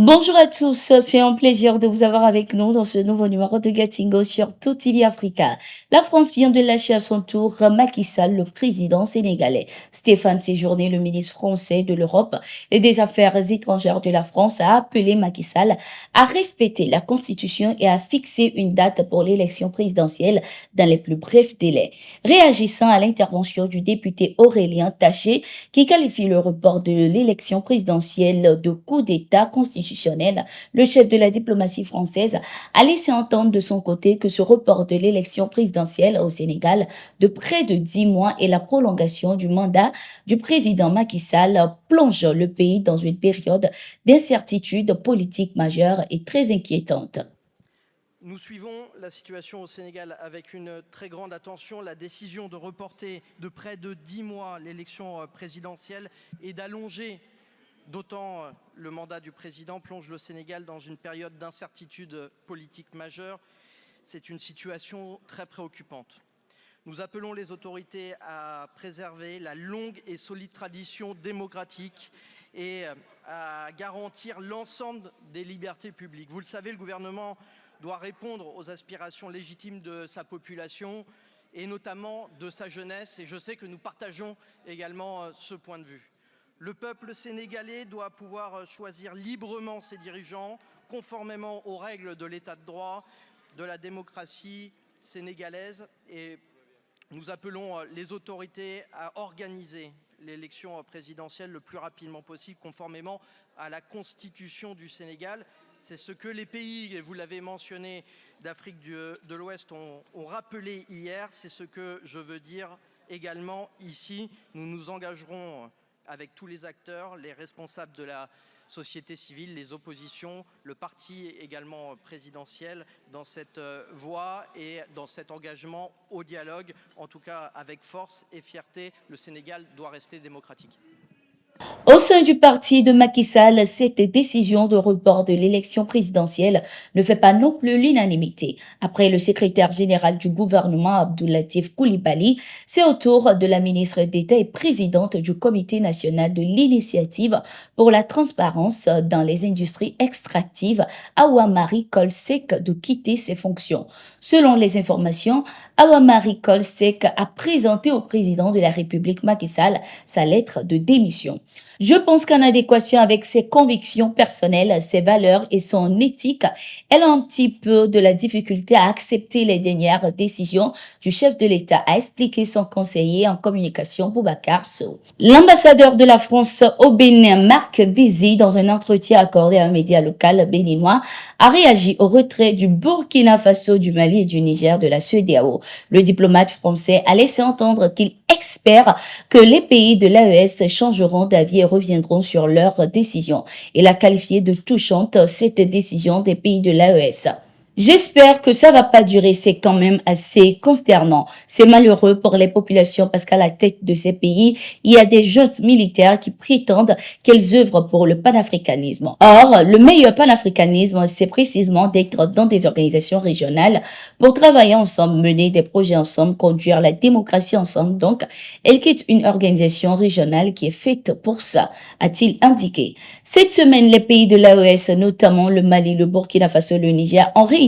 Bonjour à tous, c'est un plaisir de vous avoir avec nous dans ce nouveau numéro de Gatingo sur Tout TV Africa. La France vient de lâcher à son tour Macky Sall, le président sénégalais. Stéphane Séjourné, le ministre français de l'Europe et des Affaires étrangères de la France, a appelé Macky Sall à respecter la Constitution et à fixer une date pour l'élection présidentielle dans les plus brefs délais. Réagissant à l'intervention du député Aurélien Taché, qui qualifie le report de l'élection présidentielle de coup d'État constitutionnel, le chef de la diplomatie française a laissé entendre de son côté que ce report de l'élection présidentielle au Sénégal de près de 10 mois et la prolongation du mandat du président Macky Sall plonge le pays dans une période d'incertitude politique majeure et très inquiétante. Nous suivons la situation au Sénégal avec une très grande attention. La décision de reporter de près de 10 mois l'élection présidentielle et d'allonger d'autant le mandat du président plonge le Sénégal dans une période d'incertitude politique majeure. C'est une situation très préoccupante. Nous appelons les autorités à préserver la longue et solide tradition démocratique et à garantir l'ensemble des libertés publiques. Vous le savez, le gouvernement doit répondre aux aspirations légitimes de sa population et notamment de sa jeunesse. Et je sais que nous partageons également ce point de vue. Le peuple sénégalais doit pouvoir choisir librement ses dirigeants, conformément aux règles de l'état de droit, de la démocratie sénégalaise. Et nous appelons les autorités à organiser l'élection présidentielle le plus rapidement possible, conformément à la Constitution du Sénégal. C'est ce que les pays, et vous l'avez mentionné, d'Afrique de l'Ouest ont rappelé hier. C'est ce que je veux dire également ici. Nous nous engagerons avec tous les acteurs, les responsables de la société civile, les oppositions, le parti également présidentiel, dans cette voie et dans cet engagement au dialogue, en tout cas avec force et fierté. Le Sénégal doit rester démocratique. Au sein du parti de Macky Sall, cette décision de report de l'élection présidentielle ne fait pas non plus l'unanimité. Après le secrétaire général du gouvernement, Abdoulatif Coulibaly, c'est au tour de la ministre d'État et présidente du Comité national de l'initiative pour la transparence dans les industries extractives, Awa Marie Coll Seck, de quitter ses fonctions. Selon les informations, Awa Marie Coll Seck a présenté au président de la République Macky Sall sa lettre de démission. Je pense qu'en adéquation avec ses convictions personnelles, ses valeurs et son éthique, elle a un petit peu de la difficulté à accepter les dernières décisions du chef de l'État, a expliqué son conseiller en communication Boubacar Sow. L'ambassadeur de la France au Bénin, Marc Vizy, dans un entretien accordé à un média local béninois, a réagi au retrait du Burkina Faso, du Mali et du Niger de la CEDEAO. Le diplomate français a laissé entendre qu'il espère que les pays de l'AES changeront d'avis et reviendront sur leurs décisions. Il a qualifié de touchante cette décision des pays de l'AES. J'espère que ça va pas durer, c'est quand même assez consternant. C'est malheureux pour les populations parce qu'à la tête de ces pays, il y a des juntes militaires qui prétendent qu'elles œuvrent pour le panafricanisme. Or, le meilleur panafricanisme, c'est précisément d'être dans des organisations régionales pour travailler ensemble, mener des projets ensemble, conduire la démocratie ensemble. Donc, elle quitte une organisation régionale qui est faite pour ça, a-t-il indiqué. Cette semaine, les pays de l'AES, notamment le Mali, le Burkina Faso, le Niger, ont réitéré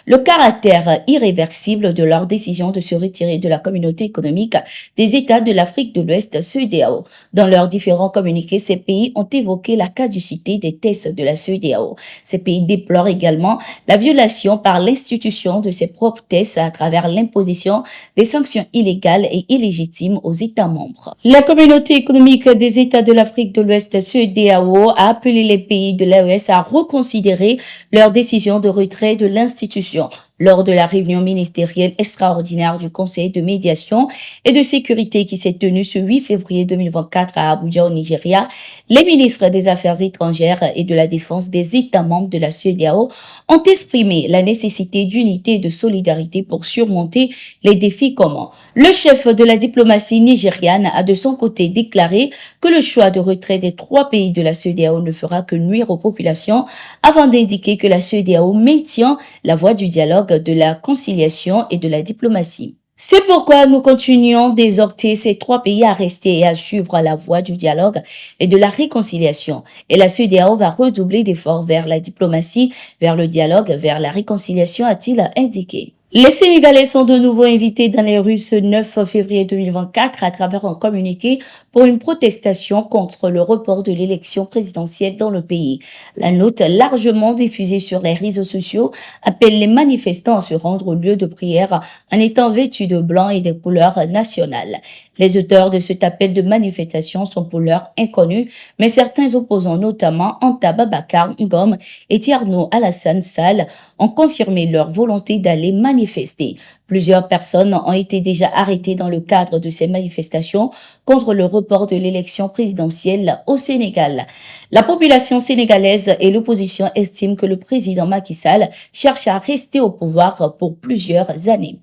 le caractère irréversible de leur décision de se retirer de la communauté économique des États de l'Afrique de l'Ouest, CEDEAO. Dans leurs différents communiqués, ces pays ont évoqué la caducité des tests de la CEDEAO. Ces pays déplorent également la violation par l'institution de ses propres tests à travers l'imposition des sanctions illégales et illégitimes aux États membres. La communauté économique des États de l'Afrique de l'Ouest, CEDEAO, a appelé les pays de l'AES à reconsidérer leur décision de retrait de l'institution. Lors de la réunion ministérielle extraordinaire du Conseil de médiation et de sécurité qui s'est tenue ce 8 février 2024 à Abuja au Nigeria, les ministres des Affaires étrangères et de la Défense des États membres de la CEDEAO ont exprimé la nécessité d'unité et de solidarité pour surmonter les défis communs. Le chef de la diplomatie nigériane a de son côté déclaré que le choix de retrait des 3 pays de la CEDEAO ne fera que nuire aux populations avant d'indiquer que la CEDEAO maintient la voie du dialogue, de la conciliation et de la diplomatie. C'est pourquoi nous continuons d'exhorter ces trois pays à rester et à suivre la voie du dialogue et de la réconciliation. Et la CEDEAO va redoubler d'efforts vers la diplomatie, vers le dialogue, vers la réconciliation, a-t-il indiqué. Les Sénégalais sont de nouveau invités dans les rues ce 9 février 2024 à travers un communiqué pour une protestation contre le report de l'élection présidentielle dans le pays. La note, largement diffusée sur les réseaux sociaux, appelle les manifestants à se rendre au lieu de prière en étant vêtus de blanc et des couleurs nationales. Les auteurs de cet appel de manifestation sont pour l'heure inconnus, mais certains opposants, notamment Anta Babacar Ngom et Thierno Alassane Sall, ont confirmé leur volonté d'aller manifester. Plusieurs personnes ont été déjà arrêtées dans le cadre de ces manifestations contre le report de l'élection présidentielle au Sénégal. La population sénégalaise et l'opposition estiment que le président Macky Sall cherche à rester au pouvoir pour plusieurs années.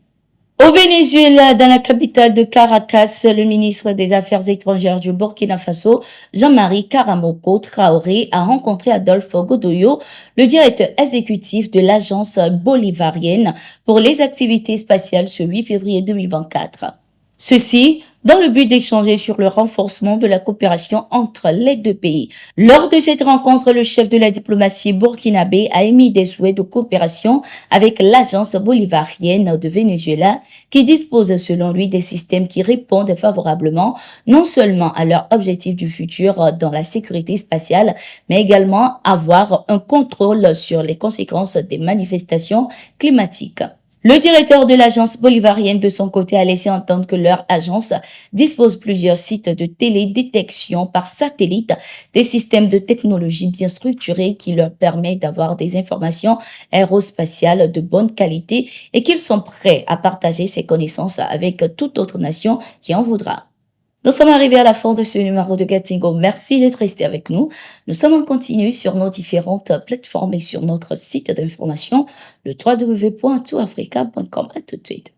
Au Venezuela, dans la capitale de Caracas, le ministre des Affaires étrangères du Burkina Faso, Jean-Marie Karamoko Traoré, a rencontré Adolphe Godoyo, le directeur exécutif de l'agence bolivarienne pour les activités spatiales ce 8 février 2024. Ceci dans le but d'échanger sur le renforcement de la coopération entre les deux pays. Lors de cette rencontre, le chef de la diplomatie burkinabé a émis des souhaits de coopération avec l'agence bolivarienne de Venezuela qui dispose selon lui des systèmes qui répondent favorablement non seulement à leurs objectifs du futur dans la sécurité spatiale, mais également avoir un contrôle sur les conséquences des manifestations climatiques. Le directeur de l'agence bolivarienne de son côté a laissé entendre que leur agence dispose plusieurs sites de télédétection par satellite, des systèmes de technologie bien structurés qui leur permettent d'avoir des informations aérospatiales de bonne qualité et qu'ils sont prêts à partager ces connaissances avec toute autre nation qui en voudra. Nous sommes arrivés à la fin de ce numéro de Gatingo. Merci d'être resté avec nous. Nous sommes en continu sur nos différentes plateformes et sur notre site d'information, le www.toutafrica.com. À tout de suite.